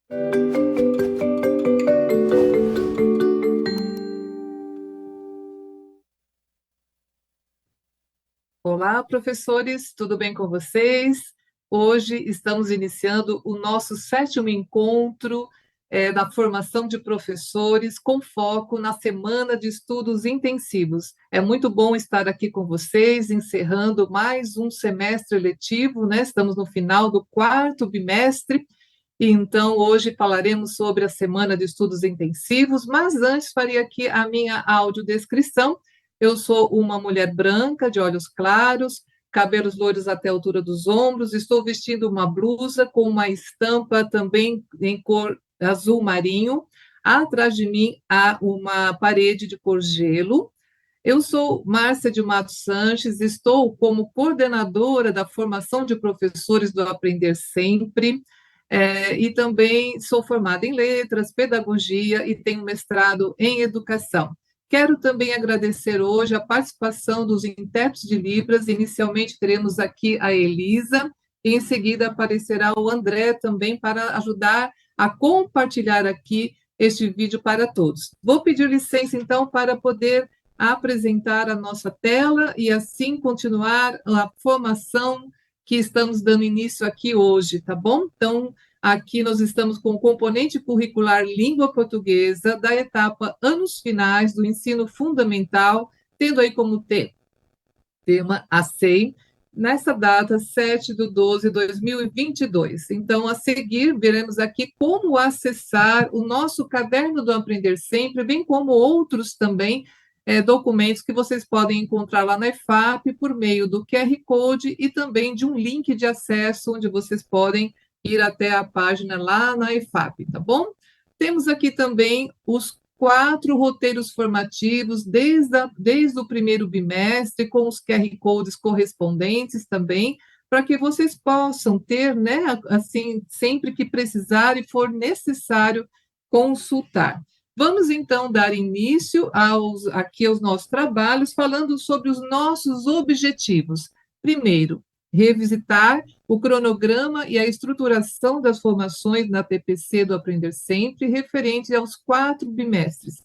Olá, professores, tudo bem com vocês? Hoje estamos iniciando o nosso sétimo encontro da formação de professores com foco na Semana de Estudos Intensivos. É muito bom estar aqui com vocês, encerrando mais um semestre letivo, né? Estamos no final do quarto bimestre, e então hoje falaremos sobre a Semana de Estudos Intensivos, mas antes faria aqui a minha audiodescrição. Eu sou uma mulher branca, de olhos claros, cabelos loiros até a altura dos ombros, estou vestindo uma blusa com uma estampa também em cor azul marinho. Atrás de mim há uma parede de cor gelo. Eu sou Márcia de Matos Sanches, estou como coordenadora da formação de professores do Aprender Sempre, e também sou formada em letras, pedagogia e tenho mestrado em educação. Quero também agradecer hoje a participação dos intérpretes de Libras. Inicialmente teremos aqui a Elisa, e em seguida aparecerá o André também para ajudar a compartilhar aqui este vídeo para todos. Vou pedir licença, então, para poder apresentar a nossa tela e assim continuar a formação que estamos dando início aqui hoje, tá bom? Então, aqui nós estamos com o componente curricular Língua Portuguesa da etapa Anos Finais do Ensino Fundamental, tendo aí como tema a SEI, nessa data 7/12/2022. Então, a seguir, veremos aqui como acessar o nosso Caderno do Aprender Sempre, bem como outros também documentos que vocês podem encontrar lá na EFAP por meio do QR Code e também de um link de acesso onde vocês podem ir até a página lá na EFAP, tá bom? Temos aqui também os 4 roteiros formativos desde o primeiro bimestre, com os QR Codes correspondentes também, para que vocês possam ter, né, assim, sempre que precisar e for necessário consultar. Vamos, então, dar início aqui aos nossos trabalhos, falando sobre os nossos objetivos. Primeiro, revisitar o cronograma e a estruturação das formações na TPC do Aprender Sempre, referente aos 4 bimestres.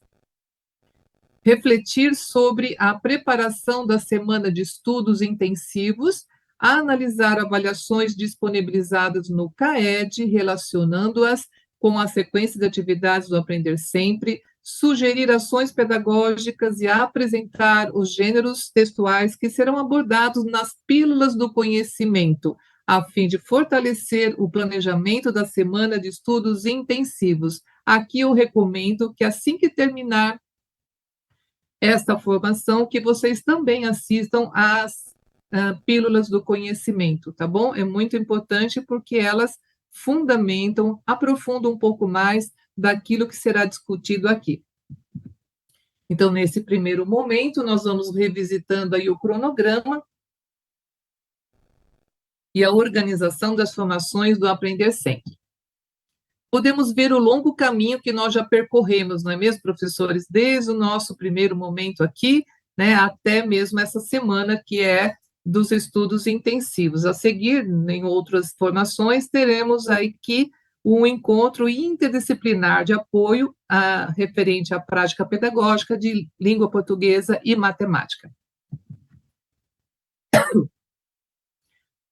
Refletir sobre a preparação da semana de estudos intensivos, analisar avaliações disponibilizadas no CAED, relacionando-as com a sequência de atividades do Aprender Sempre, sugerir ações pedagógicas e apresentar os gêneros textuais que serão abordados nas pílulas do conhecimento, a fim de fortalecer o planejamento da semana de estudos intensivos. Aqui eu recomendo que, assim que terminar esta formação, que vocês também assistam às pílulas do conhecimento, tá bom? É muito importante porque elas fundamentam, aprofundam um pouco mais daquilo que será discutido aqui. Então, nesse primeiro momento, nós vamos revisitando aí o cronograma e a organização das formações do Aprender Sempre. Podemos ver o longo caminho que nós já percorremos, não é mesmo, professores? Desde o nosso primeiro momento aqui, né, até mesmo essa semana que é dos estudos intensivos. A seguir, em outras formações, teremos aqui um encontro interdisciplinar de apoio referente à prática pedagógica de língua portuguesa e matemática.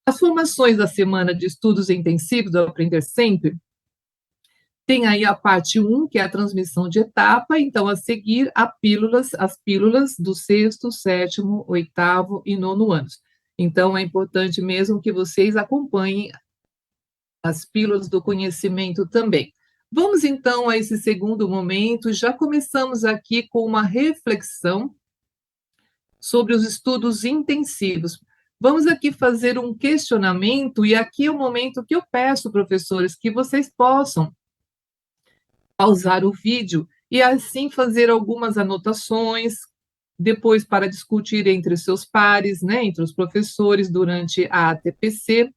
As formações da semana de estudos intensivos do Aprender Sempre tem aí a parte 1, que é a transmissão de etapa, então, a seguir, as pílulas do 6º, 7º, 8º e 9º anos. Então, é importante mesmo que vocês acompanhem as pílulas do conhecimento também. Vamos, então, a esse segundo momento. Já começamos aqui com uma reflexão sobre os estudos intensivos. Vamos aqui fazer um questionamento, e aqui é o momento que eu peço, professores, que vocês possam pausar o vídeo e assim fazer algumas anotações, depois para discutir entre seus pares, né, entre os professores durante a ATPC,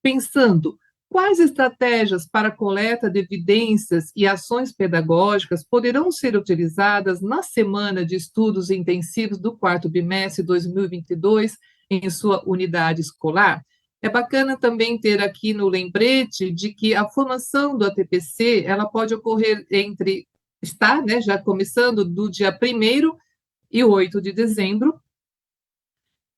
pensando quais estratégias para a coleta de evidências e ações pedagógicas poderão ser utilizadas na semana de estudos intensivos do 4º bimestre de 2022 em sua unidade escolar. É bacana também ter aqui no lembrete de que a formação do ATPC, ela pode ocorrer está, né, já começando do dia 1º e 8 de dezembro,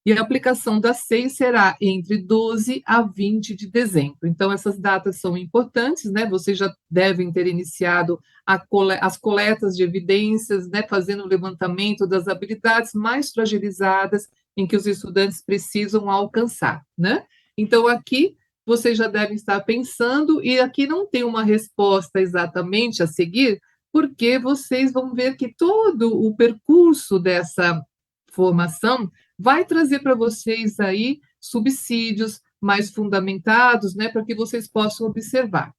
e a aplicação da SEI será entre 12 a 20 de dezembro. Então, essas datas são importantes, né? Vocês já devem ter iniciado as coletas de evidências, né? Fazendo o levantamento das habilidades mais fragilizadas em que os estudantes precisam alcançar, né? Então, aqui vocês já devem estar pensando, e aqui não tem uma resposta exatamente a seguir, porque vocês vão ver que todo o percurso dessa formação vai trazer para vocês aí subsídios mais fundamentados, né, para que vocês possam observar.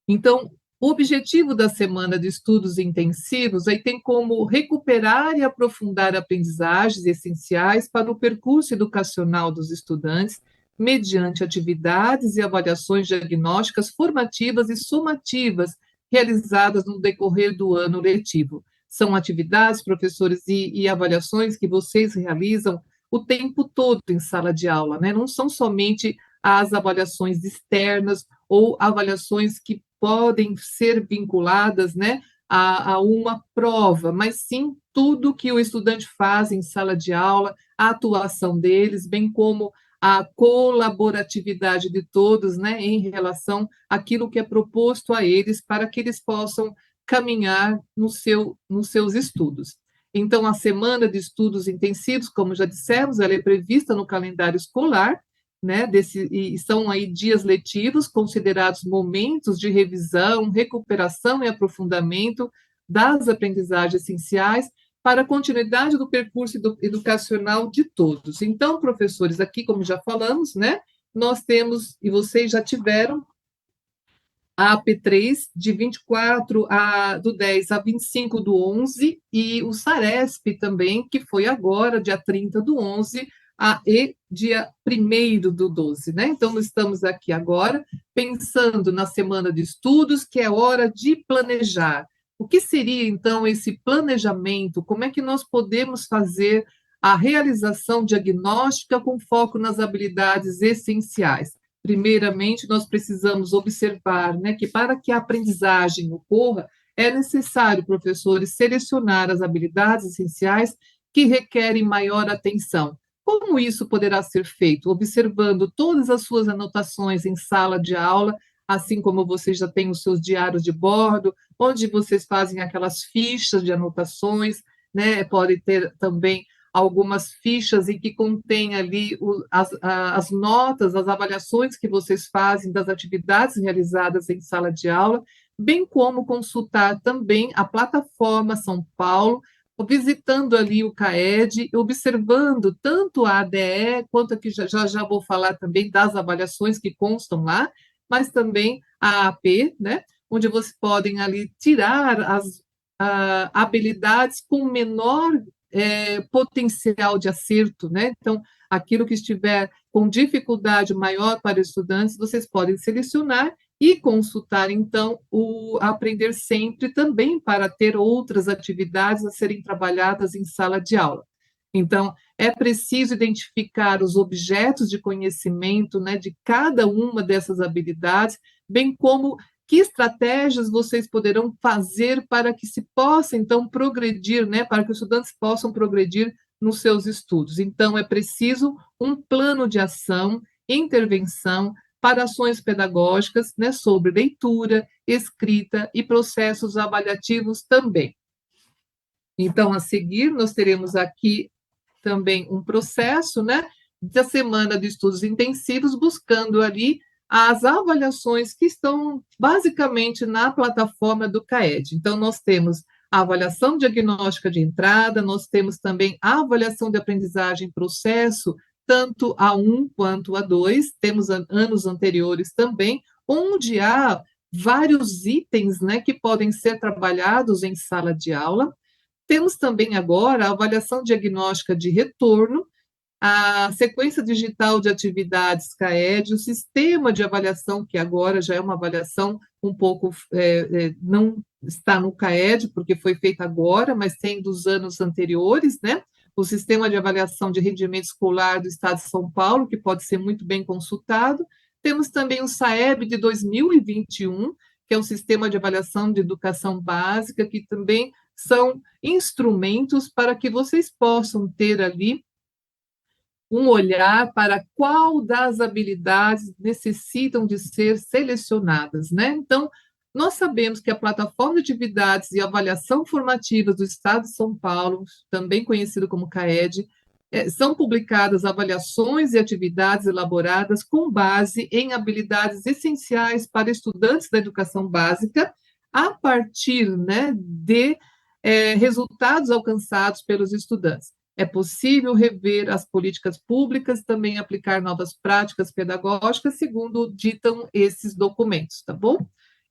Então, o objetivo da semana de estudos intensivos aí tem como recuperar e aprofundar aprendizagens essenciais para o percurso educacional dos estudantes, mediante atividades e avaliações diagnósticas formativas e somativas realizadas no decorrer do ano letivo. São atividades, professores, e avaliações que vocês realizam o tempo todo em sala de aula, né? Não são somente as avaliações externas ou avaliações que podem ser vinculadas, né, a uma prova, mas sim tudo que o estudante faz em sala de aula, a atuação deles, bem como a colaboratividade de todos, né, em relação àquilo que é proposto a eles para que eles possam caminhar nos seus estudos. Então, a semana de estudos intensivos, como já dissemos, ela é prevista no calendário escolar, né, e são aí dias letivos, considerados momentos de revisão, recuperação e aprofundamento das aprendizagens essenciais para a continuidade do percurso educacional de todos. Então, professores, aqui, como já falamos, né, nós temos, e vocês já tiveram, a AP3 de 24 do 10 a 25 do 11, e o SARESP também, que foi agora, dia 30 do 11, e dia 1º do 12, né? Então, nós estamos aqui agora pensando na semana de estudos, que é hora de planejar. O que seria, então, esse planejamento? Como é que nós podemos fazer a realização diagnóstica com foco nas habilidades essenciais? Primeiramente, nós precisamos observar, né, que para que a aprendizagem ocorra, é necessário, professores, selecionar as habilidades essenciais que requerem maior atenção. Como isso poderá ser feito? Observando todas as suas anotações em sala de aula, assim como vocês já têm os seus diários de bordo, onde vocês fazem aquelas fichas de anotações, né? Pode ter também algumas fichas em que contém ali as notas, as avaliações que vocês fazem das atividades realizadas em sala de aula, bem como consultar também a plataforma São Paulo, visitando ali o CAED, observando tanto a ADE, quanto aqui já vou falar também das avaliações que constam lá, mas também a AP, né, onde vocês podem ali tirar as habilidades com menor potencial de acerto, né? Então, aquilo que estiver com dificuldade maior para os estudantes, vocês podem selecionar e consultar, então, o Aprender Sempre também para ter outras atividades a serem trabalhadas em sala de aula. Então, é preciso identificar os objetos de conhecimento, né, de cada uma dessas habilidades, bem como que estratégias vocês poderão fazer para que se possa, então, progredir, né, para que os estudantes possam progredir nos seus estudos. Então, é preciso um plano de ação, intervenção para ações pedagógicas, né, sobre leitura, escrita e processos avaliativos também. Então, a seguir, nós teremos aqui também um processo, né, da semana de estudos intensivos, buscando ali as avaliações que estão basicamente na plataforma do CAED. Então, nós temos a avaliação diagnóstica de entrada, nós temos também a avaliação de aprendizagem processo, tanto A1 quanto A2, temos anos anteriores também, onde há vários itens, né, que podem ser trabalhados em sala de aula. Temos também agora a avaliação diagnóstica de retorno, a sequência digital de atividades CAED, o sistema de avaliação, que agora já é uma avaliação um pouco, não está no CAED, porque foi feita agora, mas tem dos anos anteriores, né? o Sistema de Avaliação de Rendimento Escolar do Estado de São Paulo, que pode ser muito bem consultado. Temos também o SAEB de 2021, que é um sistema de avaliação de educação básica, que também são instrumentos para que vocês possam ter ali um olhar para qual das habilidades necessitam de ser selecionadas, né? Então, nós sabemos que a plataforma de atividades e avaliação formativas do Estado de São Paulo, também conhecido como CAED, são publicadas avaliações e atividades elaboradas com base em habilidades essenciais para estudantes da educação básica, a partir, né, de resultados alcançados pelos estudantes. É possível rever as políticas públicas, também aplicar novas práticas pedagógicas, segundo ditam esses documentos, tá bom?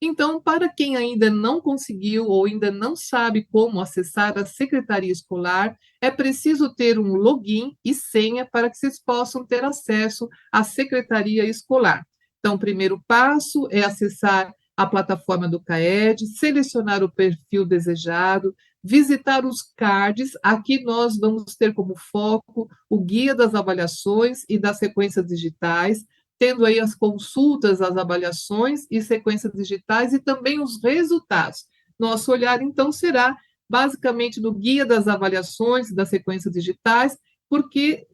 Então, para quem ainda não conseguiu ou ainda não sabe como acessar a secretaria escolar, é preciso ter um login e senha para que vocês possam ter acesso à secretaria escolar. Então, o primeiro passo é acessar a plataforma do CAED, selecionar o perfil desejado, visitar os cards. Aqui nós vamos ter como foco o guia das avaliações e das sequências digitais, tendo aí as consultas, as avaliações e sequências digitais e também os resultados. Nosso olhar, então, será basicamente no guia das avaliações e das sequências digitais, porque,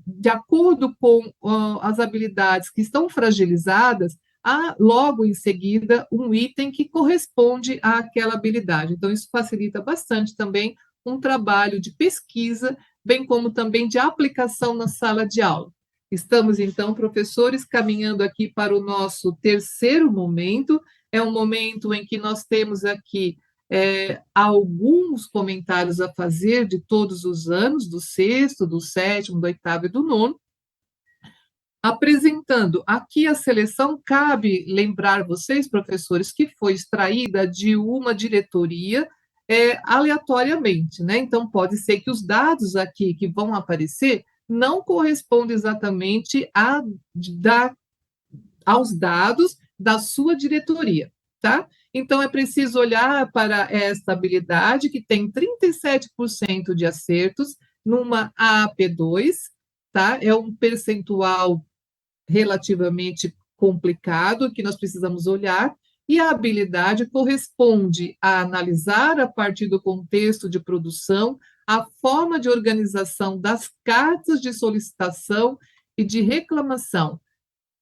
de acordo com as habilidades que estão fragilizadas, há logo em seguida um item que corresponde àquela habilidade. Então, isso facilita bastante também um trabalho de pesquisa, bem como também de aplicação na sala de aula. Estamos, então, professores, caminhando aqui para o nosso terceiro momento. É um momento em que nós temos aqui alguns comentários a fazer de todos os anos, do sexto, do sétimo, do oitavo e do nono. Apresentando aqui a seleção, cabe lembrar vocês, professores, que foi extraída de uma diretoria aleatoriamente, né? Então, pode ser que os dados aqui que vão aparecer não correspondem exatamente aos dados da sua diretoria, tá? Então, é preciso olhar para esta habilidade, que tem 37% de acertos numa AAP2, tá? É um percentual relativamente complicado que nós precisamos olhar, e a habilidade corresponde a analisar, a partir do contexto de produção, a forma de organização das cartas de solicitação e de reclamação,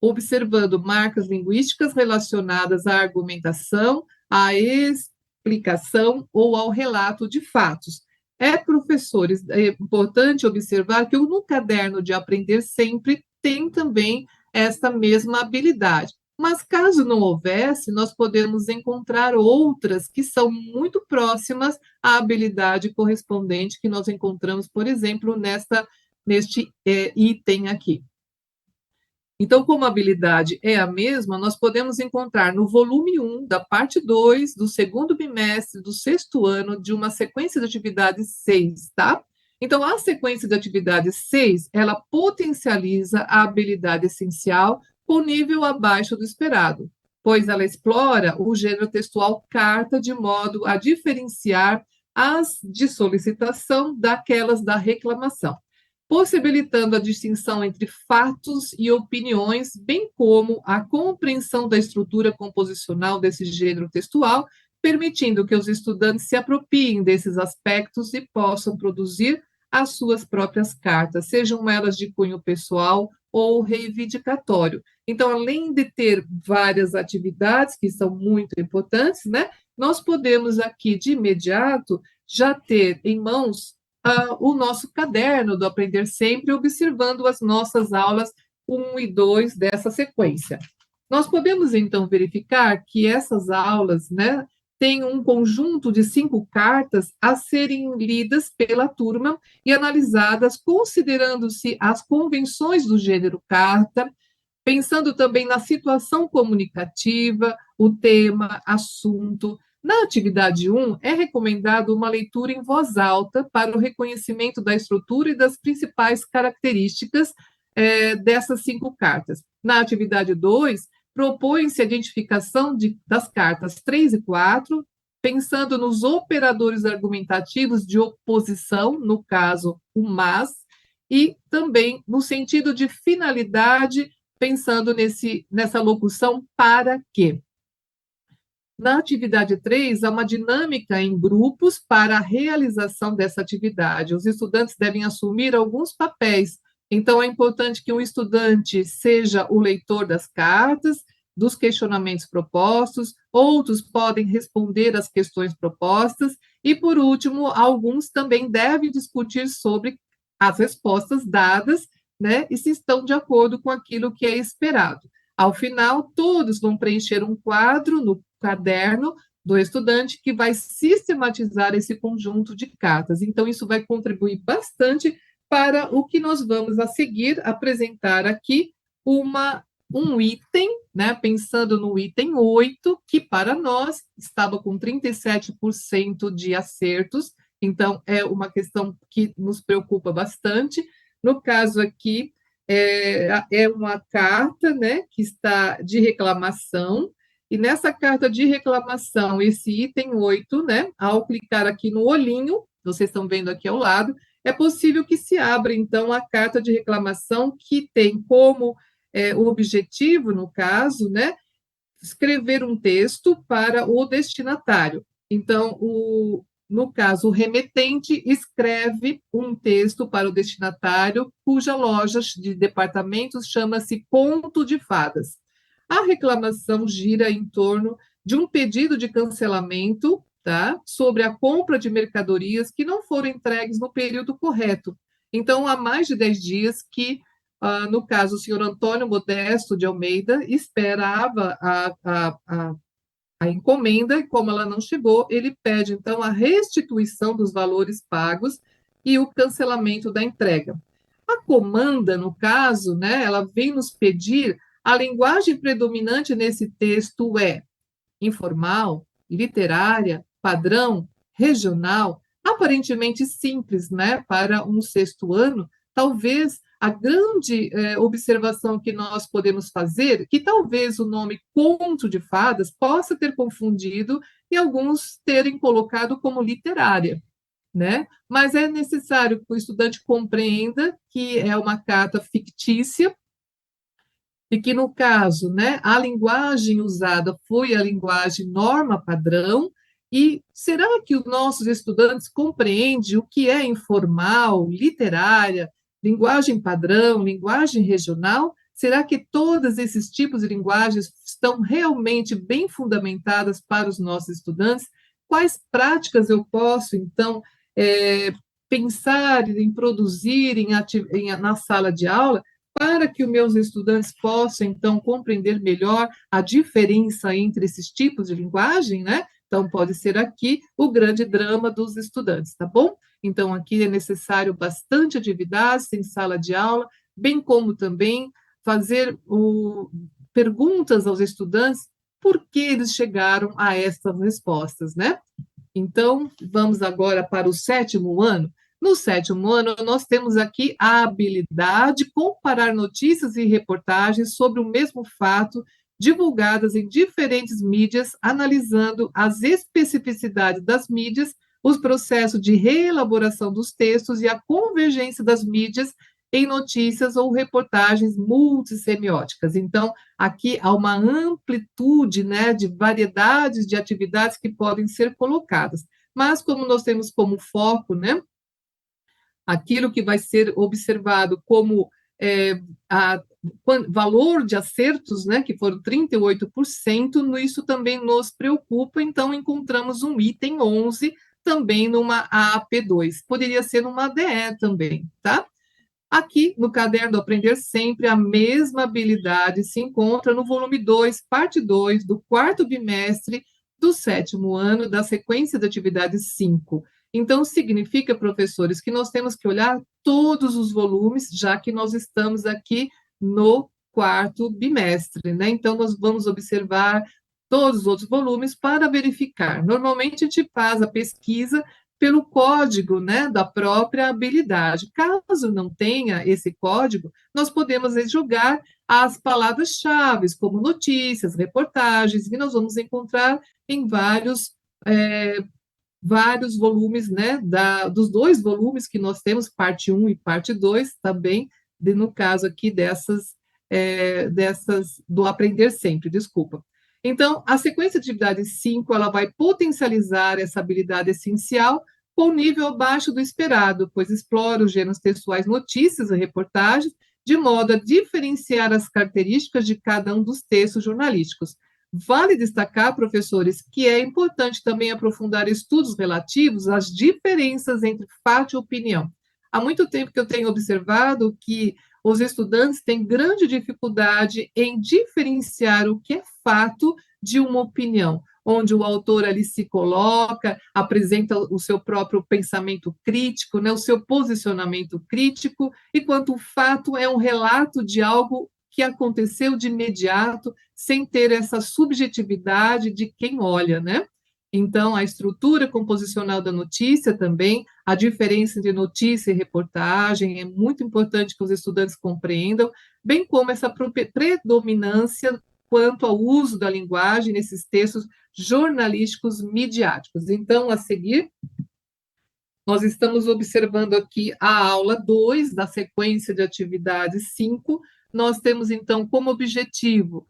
observando marcas linguísticas relacionadas à argumentação, à explicação ou ao relato de fatos. Professores, é importante observar que no caderno de aprender sempre tem também essa mesma habilidade. Mas caso não houvesse, nós podemos encontrar outras que são muito próximas à habilidade correspondente que nós encontramos, por exemplo, neste item aqui. Então, como a habilidade é a mesma, nós podemos encontrar no volume 1, da parte 2, do segundo bimestre, do sexto ano, de uma sequência de atividades 6, tá? Então, a sequência de atividades 6, ela potencializa a habilidade essencial com nível abaixo do esperado, pois ela explora o gênero textual carta de modo a diferenciar as de solicitação daquelas da reclamação, possibilitando a distinção entre fatos e opiniões, bem como a compreensão da estrutura composicional desse gênero textual, permitindo que os estudantes se apropriem desses aspectos e possam produzir as suas próprias cartas, sejam elas de cunho pessoal ou reivindicatório. Então, além de ter várias atividades que são muito importantes, né, nós podemos aqui, de imediato, já ter em mãos o nosso caderno do Aprender Sempre, observando as nossas aulas 1 e 2 dessa sequência. Nós podemos, então, verificar que essas aulas, né, têm um conjunto de 5 cartas a serem lidas pela turma e analisadas, considerando-se as convenções do gênero carta, pensando também na situação comunicativa, o tema, assunto. Na atividade 1, é recomendado uma leitura em voz alta para o reconhecimento da estrutura e das principais características dessas 5 cartas. Na atividade 2, propõe-se a identificação das cartas 3 e 4, pensando nos operadores argumentativos de oposição, no caso, o mas, e também no sentido de finalidade, pensando nessa locução para quê. Na atividade 3, há uma dinâmica em grupos para a realização dessa atividade. Os estudantes devem assumir alguns papéis. Então, é importante que um estudante seja o leitor das cartas, dos questionamentos propostos, outros podem responder às questões propostas, e, por último, alguns também devem discutir sobre as respostas dadas, né, e se estão de acordo com aquilo que é esperado. Ao final, todos vão preencher um quadro no caderno do estudante que vai sistematizar esse conjunto de cartas. Então, isso vai contribuir bastante para o que nós vamos a seguir apresentar aqui um item, né, pensando no item 8, que para nós estava com 37% de acertos, então é uma questão que nos preocupa bastante. No caso aqui, é uma carta, né, que está de reclamação, e nessa carta de reclamação, esse item 8, né, ao clicar aqui no olhinho, vocês estão vendo aqui ao lado, é possível que se abra, então, a carta de reclamação, que tem como o objetivo, no caso, né, escrever um texto para o destinatário. Então, no caso, o remetente escreve um texto para o destinatário, cuja loja de departamentos chama-se Conto de Fadas. A reclamação gira em torno de um pedido de cancelamento, tá, sobre a compra de mercadorias que não foram entregues no período correto. Então, há mais de 10 dias que, no caso, o senhor Antônio Modesto de Almeida esperava a encomenda, e como ela não chegou, ele pede, então, a restituição dos valores pagos e o cancelamento da entrega. A comanda, no caso, né, ela vem nos pedir, a linguagem predominante nesse texto é informal, literária, padrão, regional, aparentemente simples, né, para um sexto ano. Talvez a grande observação que nós podemos fazer, que talvez o nome conto de fadas possa ter confundido e alguns terem colocado como literária, né? Mas é necessário que o estudante compreenda que é uma carta fictícia e que, no caso, né, a linguagem usada foi a linguagem norma padrão, e será que os nossos estudantes compreendem o que é informal, literária, linguagem padrão, linguagem regional? Será que todos esses tipos de linguagens estão realmente bem fundamentadas para os nossos estudantes? Quais práticas eu posso, então, pensar em produzir na sala de aula para que os meus estudantes possam, então, compreender melhor a diferença entre esses tipos de linguagem, né? Então, pode ser aqui o grande drama dos estudantes, tá bom? Então, aqui é necessário bastante atividades em sala de aula, bem como também fazer perguntas aos estudantes por que eles chegaram a essas respostas, né? Então, vamos agora para o sétimo ano. No sétimo ano, nós temos aqui a habilidade de comparar notícias e reportagens sobre o mesmo fato, divulgadas em diferentes mídias, analisando as especificidades das mídias, os processos de reelaboração dos textos e a convergência das mídias em notícias ou reportagens multissemióticas. Então, aqui há uma amplitude, né, de variedades de atividades que podem ser colocadas. Mas, como nós temos como foco, né, aquilo que vai ser observado como valor de acertos, né, que foram 38%, isso também nos preocupa, então encontramos um item 11 também numa AAP2, poderia ser numa ADE também, tá? Aqui, no caderno do Aprender Sempre, a mesma habilidade se encontra no volume 2, parte 2, do quarto bimestre do sétimo ano, da sequência de atividades 5. Então, significa, professores, que nós temos que olhar todos os volumes, já que nós estamos aqui no quarto bimestre, né? Então, nós vamos observar todos os outros volumes para verificar. Normalmente, a gente faz a pesquisa pelo código, né, da própria habilidade. Caso não tenha esse código, nós podemos jogar as palavras-chave, como notícias, reportagens, que nós vamos encontrar em vários vários volumes, né, dos dois volumes que nós temos, parte um e parte 2 também, no caso aqui do Aprender Sempre, desculpa. Então, a sequência de atividade 5, ela vai potencializar essa habilidade essencial com nível abaixo do esperado, pois explora os gêneros textuais notícias e reportagens, de modo a diferenciar as características de cada um dos textos jornalísticos. Vale destacar, professores, que é importante também aprofundar estudos relativos às diferenças entre fato e opinião. Há muito tempo que eu tenho observado que os estudantes têm grande dificuldade em diferenciar o que é fato de uma opinião, onde o autor ali se coloca, apresenta o seu próprio pensamento crítico, né, o seu posicionamento crítico, enquanto o fato é um relato de algo que aconteceu de imediato, sem ter essa subjetividade de quem olha, né? Então, a estrutura composicional da notícia também, a diferença entre notícia e reportagem, é muito importante que os estudantes compreendam, bem como essa predominância quanto ao uso da linguagem nesses textos jornalísticos midiáticos. Então, a seguir, nós estamos observando aqui a aula 2 da sequência de atividades 5. Nós temos, então, como objetivo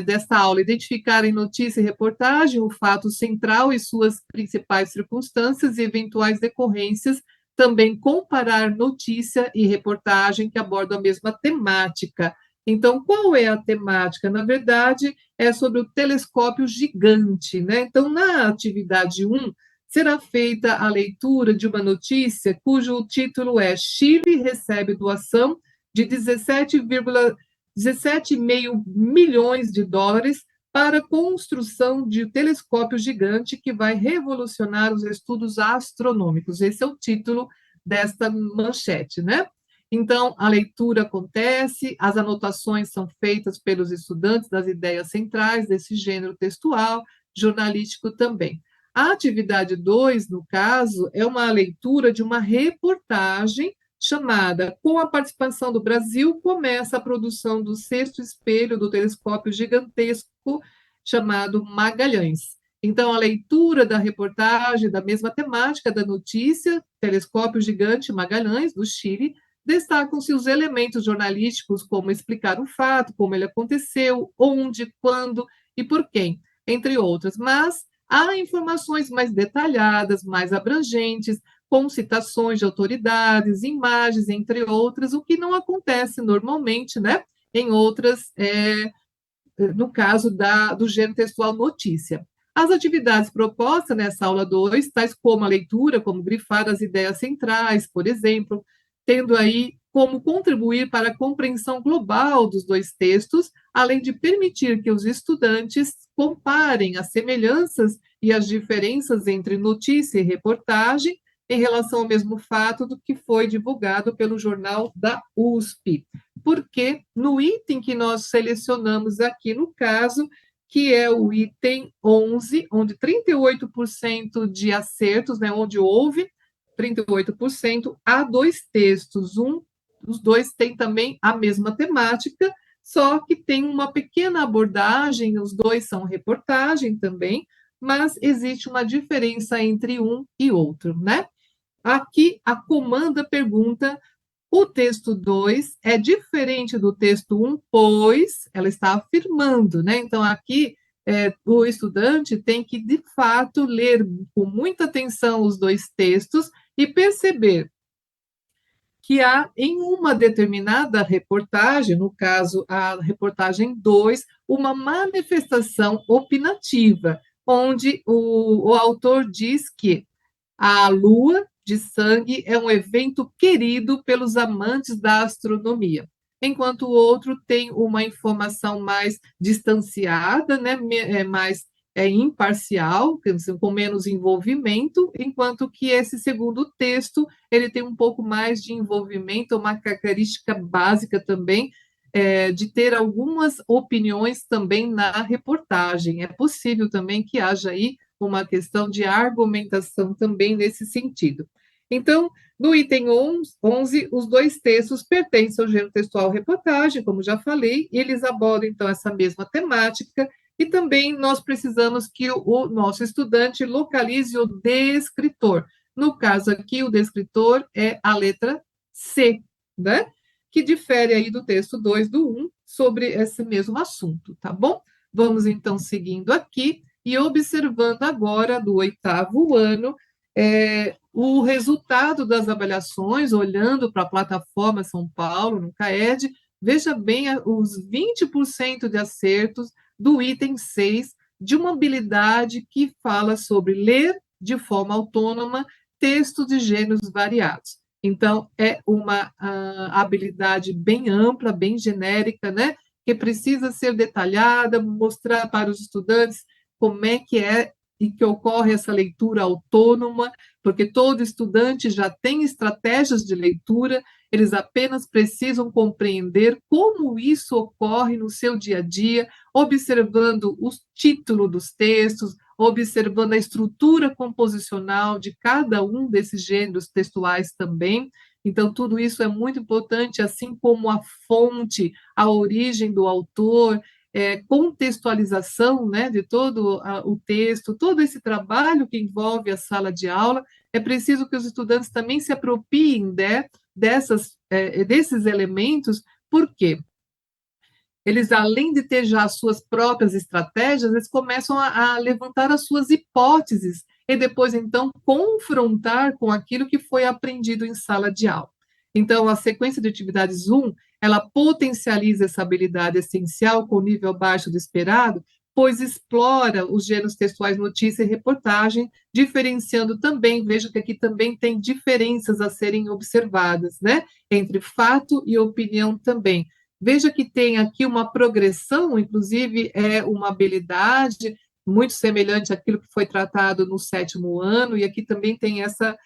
desta aula identificar em notícia e reportagem o fato central e suas principais circunstâncias e eventuais decorrências, também comparar notícia e reportagem que abordam a mesma temática. Então, qual é a temática? Na verdade, é sobre o telescópio gigante, né? Então, na atividade 1, será feita a leitura de uma notícia cujo título é Chile recebe doação de 17,5 milhões de dólares para a construção de um telescópio gigante que vai revolucionar os estudos astronômicos. Esse é o título desta manchete, né? Então, a leitura acontece, as anotações são feitas pelos estudantes das ideias centrais desse gênero textual, jornalístico também. A atividade 2, no caso, é uma leitura de uma reportagem chamada Com a participação do Brasil, começa a produção do sexto espelho do telescópio gigantesco chamado Magalhães. Então, a leitura da reportagem da mesma temática da notícia, telescópio gigante Magalhães, do Chile, destacam-se os elementos jornalísticos, como explicar o fato, como ele aconteceu, onde, quando e por quem, entre outras. Mas há informações mais detalhadas, mais abrangentes, com citações de autoridades, imagens, entre outras, o que não acontece normalmente, né? Em outras, no caso do gênero textual notícia. As atividades propostas nessa aula 2, tais como a leitura, como grifar as ideias centrais, por exemplo, tendo aí como contribuir para a compreensão global dos dois textos, além de permitir que os estudantes comparem as semelhanças e as diferenças entre notícia e reportagem em relação ao mesmo fato do que foi divulgado pelo jornal da USP. Porque no item que nós selecionamos aqui, no caso, que é o item 11, onde 38% de acertos, né, onde houve 38%, há dois textos. Os dois têm também a mesma temática, só que tem uma pequena abordagem, os dois são reportagem também, mas existe uma diferença entre um e outro, né? Aqui a comanda pergunta: o texto 2 é diferente do texto 1, pois ela está afirmando, né? Então, aqui o estudante tem que, de fato, ler com muita atenção os dois textos e perceber que há em uma determinada reportagem, no caso a reportagem 2, uma manifestação opinativa, onde o autor diz que a lua de sangue é um evento querido pelos amantes da astronomia, enquanto o outro tem uma informação mais distanciada, né, mais imparcial, com menos envolvimento, enquanto que esse segundo texto ele tem um pouco mais de envolvimento, uma característica básica também de ter algumas opiniões também na reportagem. É possível também que haja aí uma questão de argumentação também nesse sentido. Então, no item 11, os dois textos pertencem ao gênero textual reportagem, como já falei, e eles abordam, então, essa mesma temática, E também nós precisamos que o nosso estudante localize o descritor. No caso aqui, o descritor é a letra C, né? Que difere aí do texto 2 do 1 sobre esse mesmo assunto, tá bom? Vamos então seguindo aqui e observando agora do 8º ano o resultado das avaliações, olhando para a plataforma São Paulo, no CAED, veja bem os 20% de acertos do item 6, de uma habilidade que fala sobre ler de forma autônoma textos de gêneros variados. Então, é uma habilidade bem ampla, bem genérica, né? Que precisa ser detalhada, mostrar para os estudantes como é e que ocorre essa leitura autônoma, porque todo estudante já tem estratégias de leitura, eles apenas precisam compreender como isso ocorre no seu dia a dia, observando o título dos textos, observando a estrutura composicional de cada um desses gêneros textuais também. Então, tudo isso é muito importante, assim como a fonte, a origem do autor, contextualização, né, de todo o texto, todo esse trabalho que envolve a sala de aula. É preciso que os estudantes também se apropriem desses elementos, porque eles, além de ter já as suas próprias estratégias, eles começam a levantar as suas hipóteses e depois, então, confrontar com aquilo que foi aprendido em sala de aula. Então, a sequência de atividades 1, ela potencializa essa habilidade essencial com nível abaixo do esperado, pois explora os gêneros textuais notícia e reportagem, diferenciando também, veja que aqui também tem diferenças a serem observadas, né, entre fato e opinião também. Veja que tem aqui uma progressão, inclusive é uma habilidade muito semelhante àquilo que foi tratado no 7º ano, e aqui também tem essa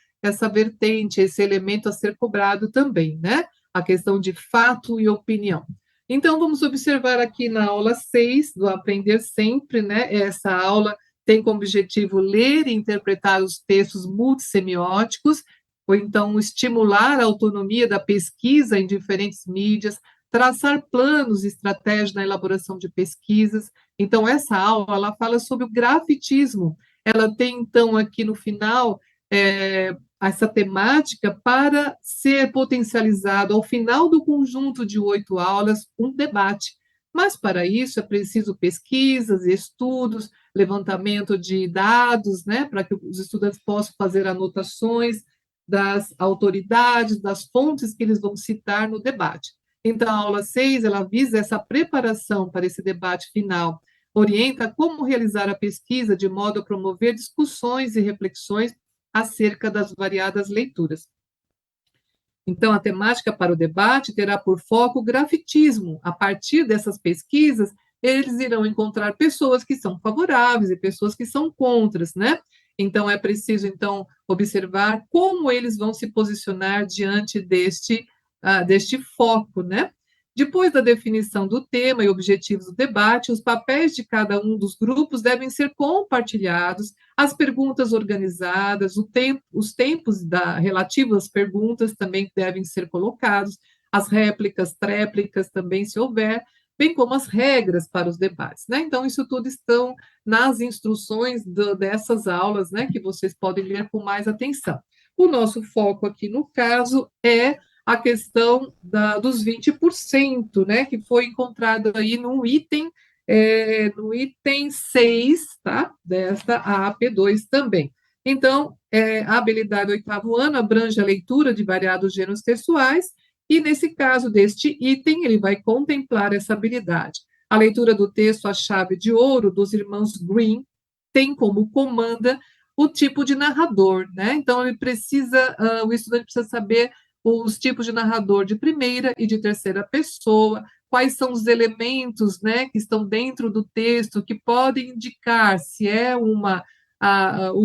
vertente, esse elemento a ser cobrado também, né? A questão de fato e opinião. Então, vamos observar aqui na aula 6 do Aprender Sempre, né? Essa aula tem como objetivo ler e interpretar os textos multissemióticos, ou então estimular a autonomia da pesquisa em diferentes mídias, traçar planos e estratégias na elaboração de pesquisas. Então, essa aula, ela fala sobre o grafitismo. Ela tem, então, aqui no final, essa temática para ser potencializado, ao final do conjunto de 8 aulas, um debate. Mas, para isso, é preciso pesquisas, estudos, levantamento de dados, né, para que os estudantes possam fazer anotações das autoridades, das fontes que eles vão citar no debate. Então, a aula 6, ela visa essa preparação para esse debate final, orienta como realizar a pesquisa de modo a promover discussões e reflexões acerca das variadas leituras. Então, a temática para o debate terá por foco o grafitismo. A partir dessas pesquisas, eles irão encontrar pessoas que são favoráveis e pessoas que são contras, né? Então, é preciso, então, observar como eles vão se posicionar diante deste foco, né? Depois da definição do tema e objetivos do debate, os papéis de cada um dos grupos devem ser compartilhados, as perguntas organizadas, os tempos relativos às perguntas também devem ser colocados, as réplicas, tréplicas também, se houver, bem como as regras para os debates, né? Então, isso tudo estão nas instruções dessas aulas, né, que vocês podem ler com mais atenção. O nosso foco aqui, no caso, é a questão dos 20%, né, que foi encontrado aí no item 6, tá, desta AP2 também. Então, a habilidade do 8º ano abrange a leitura de variados gêneros textuais, e nesse caso deste item, ele vai contemplar essa habilidade. A leitura do texto A Chave de Ouro, dos irmãos Green, tem como comanda o tipo de narrador, né? Então, o estudante precisa saber os tipos de narrador de primeira e de terceira pessoa, quais são os elementos, né, que estão dentro do texto que podem indicar se é um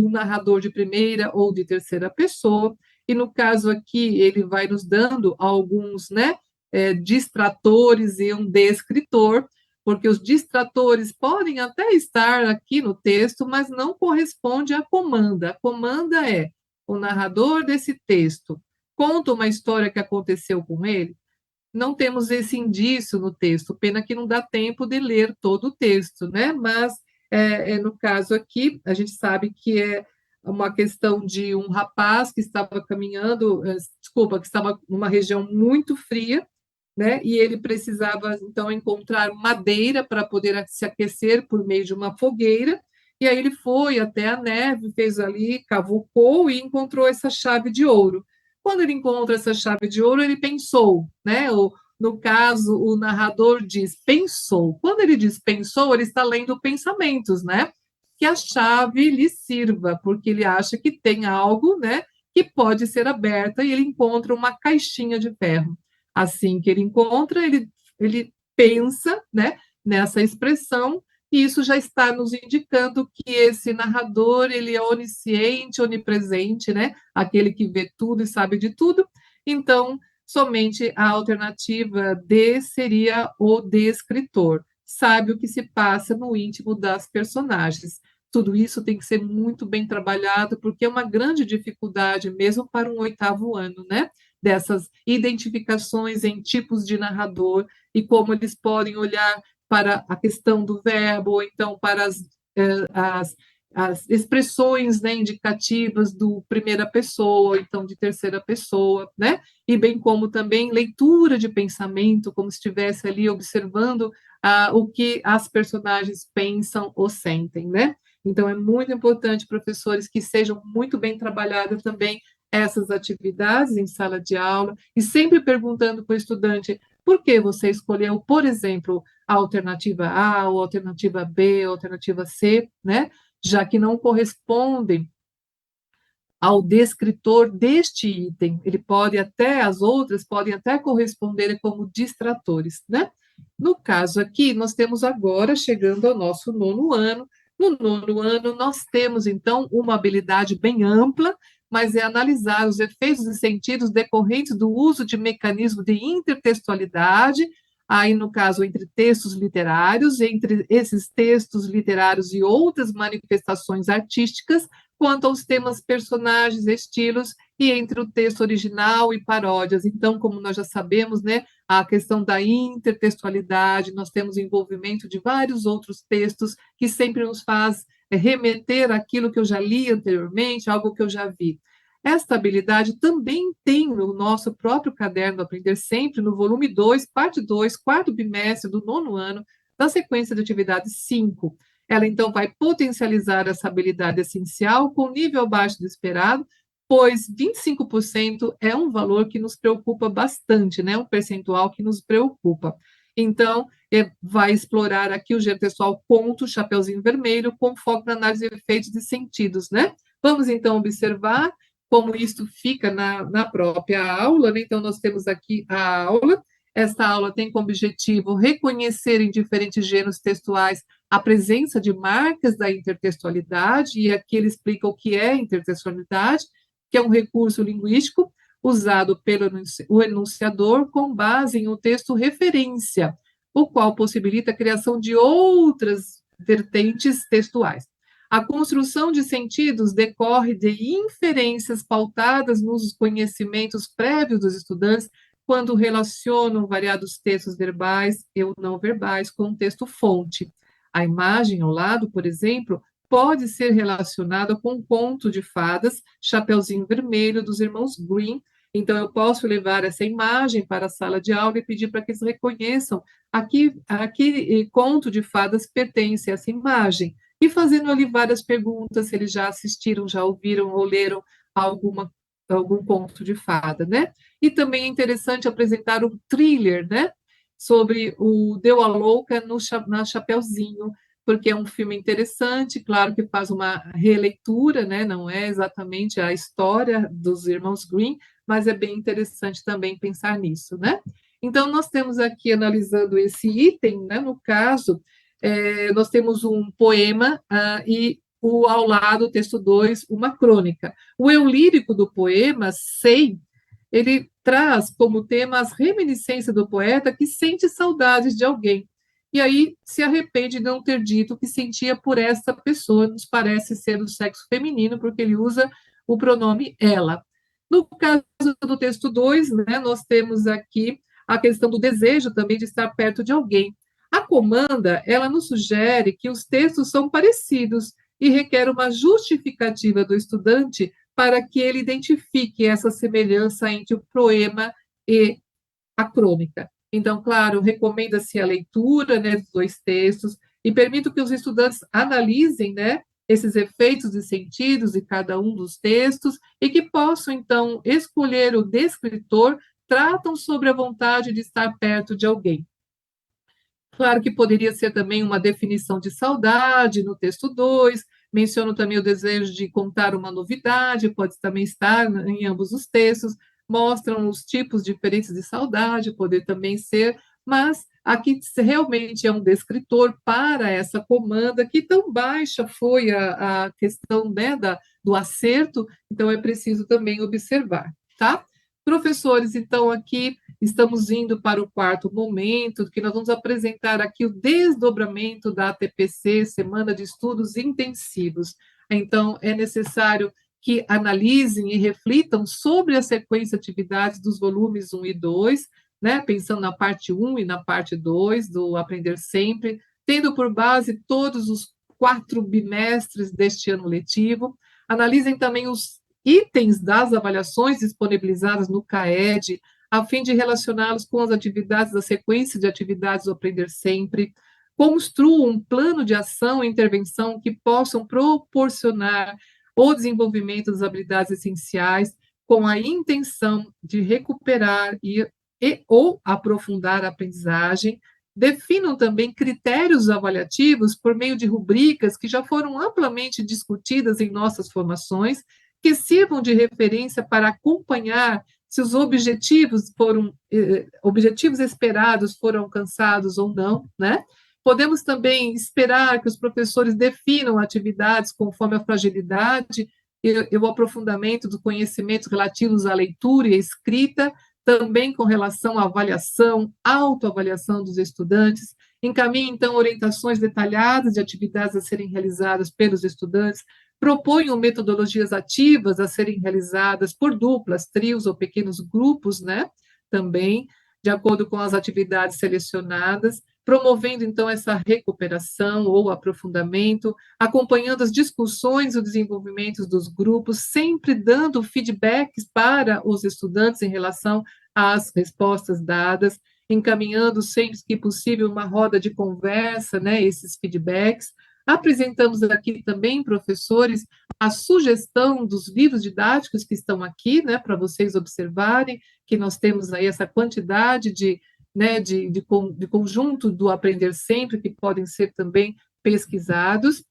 narrador de primeira ou de terceira pessoa. E no caso aqui, ele vai nos dando alguns, né, distratores e um descritor, porque os distratores podem até estar aqui no texto, mas não corresponde à comanda. A comanda é o narrador desse texto conta uma história que aconteceu com ele, não temos esse indício no texto, pena que não dá tempo de ler todo o texto, né? Mas, no caso aqui, a gente sabe que é uma questão de um rapaz que estava caminhando, desculpa, que estava numa região muito fria, né? E ele precisava, então, encontrar madeira para poder se aquecer por meio de uma fogueira, e aí ele foi até a neve, fez ali, cavucou e encontrou essa chave de ouro. Quando ele encontra essa chave de ouro, ele pensou, né? No caso, o narrador diz pensou. Quando ele diz pensou, ele está lendo pensamentos, né? Que a chave lhe sirva, porque ele acha que tem algo, né? Que pode ser aberta e ele encontra uma caixinha de ferro. Assim que ele encontra, ele pensa, né? Nessa expressão e isso já está nos indicando que esse narrador, ele é onisciente, onipresente, né? Aquele que vê tudo e sabe de tudo. Então, somente a alternativa D seria o descritor. Sabe o que se passa no íntimo das personagens. Tudo isso tem que ser muito bem trabalhado, porque é uma grande dificuldade, mesmo para um oitavo ano, né? Dessas identificações em tipos de narrador e como eles podem olhar para a questão do verbo, ou então para as, as expressões, né, indicativas do primeira pessoa, ou então de terceira pessoa, né? E bem como também leitura de pensamento, como se estivesse ali observando o que as personagens pensam ou sentem, né? Então, é muito importante, professores, que sejam muito bem trabalhadas também essas atividades em sala de aula, e sempre perguntando para o estudante por que você escolheu, por exemplo, a alternativa A, ou a alternativa B, ou a alternativa C, né? Já que não correspondem ao descritor deste item. Ele pode até, as outras podem até corresponder como distratores, né? No caso aqui, nós temos agora, chegando ao nosso nono ano, no nono ano, nós temos, então, uma habilidade bem ampla, mas é analisar os efeitos e sentidos decorrentes do uso de mecanismos de intertextualidade, aí, no caso, entre textos literários, entre esses textos literários e outras manifestações artísticas, quanto aos temas, personagens, estilos, e entre o texto original e paródias. Então, como nós já sabemos, né, a questão da intertextualidade, nós temos envolvimento de vários outros textos que sempre nos faz remeter àquilo que eu já li anteriormente, algo que eu já vi. Esta habilidade também tem no nosso próprio caderno Aprender Sempre, no volume 2, parte 2, quarto bimestre do nono ano, da sequência de atividades 5. Ela, então, vai potencializar essa habilidade essencial com nível abaixo do esperado, pois 25% é um valor que nos preocupa bastante, né? Um percentual que nos preocupa. Então, vai explorar aqui o textual ponto, chapeuzinho vermelho, com foco na análise de efeitos de sentidos, né? Vamos, então, observar como isso fica na própria aula, né? Então, nós temos aqui a aula. Esta aula tem como objetivo reconhecer em diferentes gêneros textuais a presença de marcas da intertextualidade, e aqui ele explica o que é intertextualidade, que é um recurso linguístico usado pelo enunciador com base em um texto referência, o qual possibilita a criação de outras vertentes textuais. A construção de sentidos decorre de inferências pautadas nos conhecimentos prévios dos estudantes quando relacionam variados textos verbais e não verbais com o texto fonte. A imagem ao lado, por exemplo, pode ser relacionada com um conto de fadas, Chapeuzinho Vermelho, dos irmãos Grimm. Então, eu posso levar essa imagem para a sala de aula e pedir para que eles reconheçam a que conto de fadas pertence essa imagem. E fazendo ali várias perguntas, se eles já assistiram, já ouviram ou leram algum conto de fada, né? E também é interessante apresentar um thriller, né? Sobre o Deu a Louca na Chapeuzinho, porque é um filme interessante, claro que faz uma releitura, né? Não é exatamente a história dos irmãos Grimm, mas é bem interessante também pensar nisso, né? Então, nós temos aqui, analisando esse item, né? No caso, nós temos um poema e ao lado, o texto 2, uma crônica. O eu lírico do poema, Sei, ele traz como tema as reminiscências do poeta que sente saudades de alguém. E aí se arrepende de não ter dito o que sentia por essa pessoa, nos parece ser do sexo feminino, porque ele usa o pronome ela. No caso do texto 2, né, nós temos aqui a questão do desejo também de estar perto de alguém. A comanda, ela nos sugere que os textos são parecidos e requer uma justificativa do estudante para que ele identifique essa semelhança entre o poema e a crônica. Então, claro, recomenda-se a leitura, né, dos dois textos e permito que os estudantes analisem, né, esses efeitos e sentidos de cada um dos textos e que possam, então, escolher o descritor, tratam sobre a vontade de estar perto de alguém. Claro que poderia ser também uma definição de saudade no texto 2. Menciono também o desejo de contar uma novidade, pode também estar em ambos os textos, mostram os tipos diferentes de saudade, poder também ser, mas aqui realmente é um descritor para essa comanda, que tão baixa foi a questão, né, do acerto, então é preciso também observar, tá? Professores, então aqui estamos indo para o quarto momento, que nós vamos apresentar aqui o desdobramento da ATPC, Semana de Estudos Intensivos. Então, é necessário que analisem e reflitam sobre a sequência de atividades dos volumes 1 e 2, né, pensando na parte 1 e na parte 2 do Aprender Sempre, tendo por base todos os 4 bimestres deste ano letivo. Analisem também os itens das avaliações disponibilizadas no CAED, a fim de relacioná-los com as atividades da sequência de atividades do Aprender Sempre. Construam um plano de ação e intervenção que possam proporcionar o desenvolvimento das habilidades essenciais, com a intenção de recuperar ou aprofundar a aprendizagem. Definam também critérios avaliativos por meio de rubricas que já foram amplamente discutidas em nossas formações, que sirvam de referência para acompanhar se os objetivos esperados foram alcançados ou não, né? Podemos também esperar que os professores definam atividades conforme a fragilidade e o aprofundamento dos conhecimentos relativos à leitura e à escrita, também com relação à avaliação, autoavaliação dos estudantes. Encaminhe, então, orientações detalhadas de atividades a serem realizadas pelos estudantes, proponham metodologias ativas a serem realizadas por duplas, trios ou pequenos grupos, né? Também, de acordo com as atividades selecionadas, promovendo, então, essa recuperação ou aprofundamento, acompanhando as discussões e o desenvolvimento dos grupos, sempre dando feedbacks para os estudantes em relação às respostas dadas, encaminhando sempre que possível uma roda de conversa, né, esses feedbacks. Apresentamos aqui também, professores, a sugestão dos livros didáticos que estão aqui, né, para vocês observarem, que nós temos aí essa quantidade de conjunto do Aprender Sempre, que podem ser também pesquisados.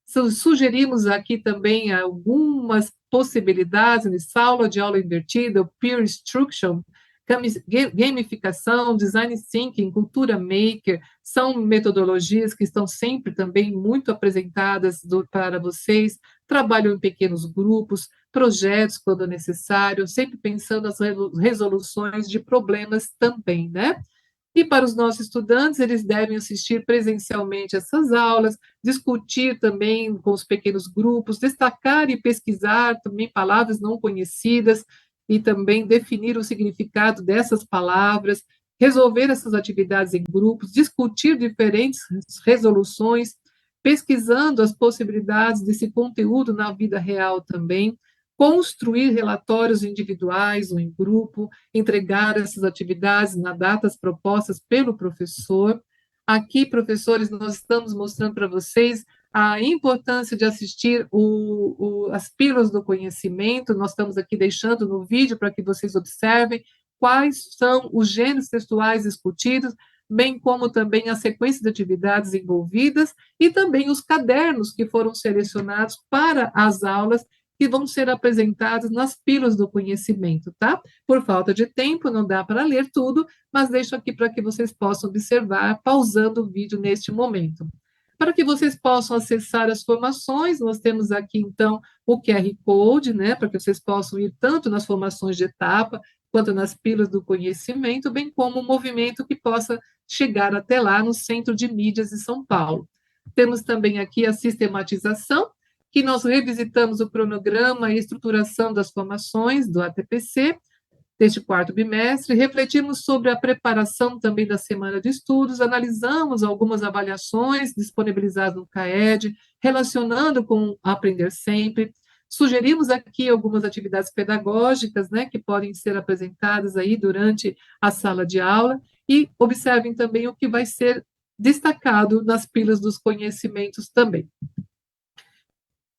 Sugerimos aqui também algumas possibilidades nessa aula de aula invertida, o peer instruction, gamificação, design thinking, cultura maker, são metodologias que estão sempre também muito apresentadas para vocês, trabalham em pequenos grupos, projetos quando necessário, sempre pensando nas resoluções de problemas também, né? E para os nossos estudantes, eles devem assistir presencialmente essas aulas, discutir também com os pequenos grupos, destacar e pesquisar também palavras não conhecidas e também definir o significado dessas palavras, resolver essas atividades em grupos, discutir diferentes resoluções, pesquisando as possibilidades desse conteúdo na vida real também, construir relatórios individuais ou em grupo, entregar essas atividades nas datas propostas pelo professor. Aqui, professores, nós estamos mostrando para vocês a importância de assistir as pílulas do conhecimento. Nós estamos aqui deixando no vídeo para que vocês observem quais são os gêneros textuais discutidos, bem como também a sequência de atividades envolvidas e também os cadernos que foram selecionados para as aulas que vão ser apresentados nas pílulas do conhecimento, tá? Por falta de tempo, não dá para ler tudo, mas deixo aqui para que vocês possam observar, pausando o vídeo neste momento. Para que vocês possam acessar as formações, nós temos aqui, então, o QR Code, né, para que vocês possam ir tanto nas formações de etapa, quanto nas pílulas do conhecimento, bem como um movimento que possa chegar até lá no Centro de Mídias de São Paulo. Temos também aqui a sistematização, que nós revisitamos o cronograma e estruturação das formações do ATPC, deste quarto bimestre, refletimos sobre a preparação também da semana de estudos, analisamos algumas avaliações disponibilizadas no CAED, relacionando com Aprender Sempre, sugerimos aqui algumas atividades pedagógicas, né, que podem ser apresentadas aí durante a sala de aula, e observem também o que vai ser destacado nas pilas dos conhecimentos também.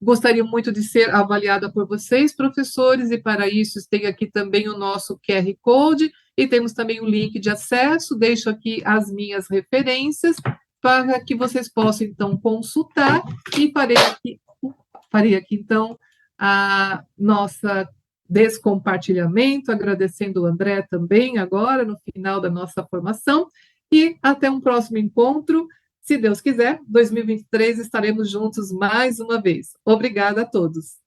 Gostaria muito de ser avaliada por vocês, professores, e para isso tem aqui também o nosso QR Code e temos também o link de acesso. Deixo aqui as minhas referências para que vocês possam, então, consultar e farei aqui então, a nossa descompartilhamento, agradecendo o André também agora, no final da nossa formação, e até um próximo encontro. Se Deus quiser, 2023 estaremos juntos mais uma vez. Obrigada a todos.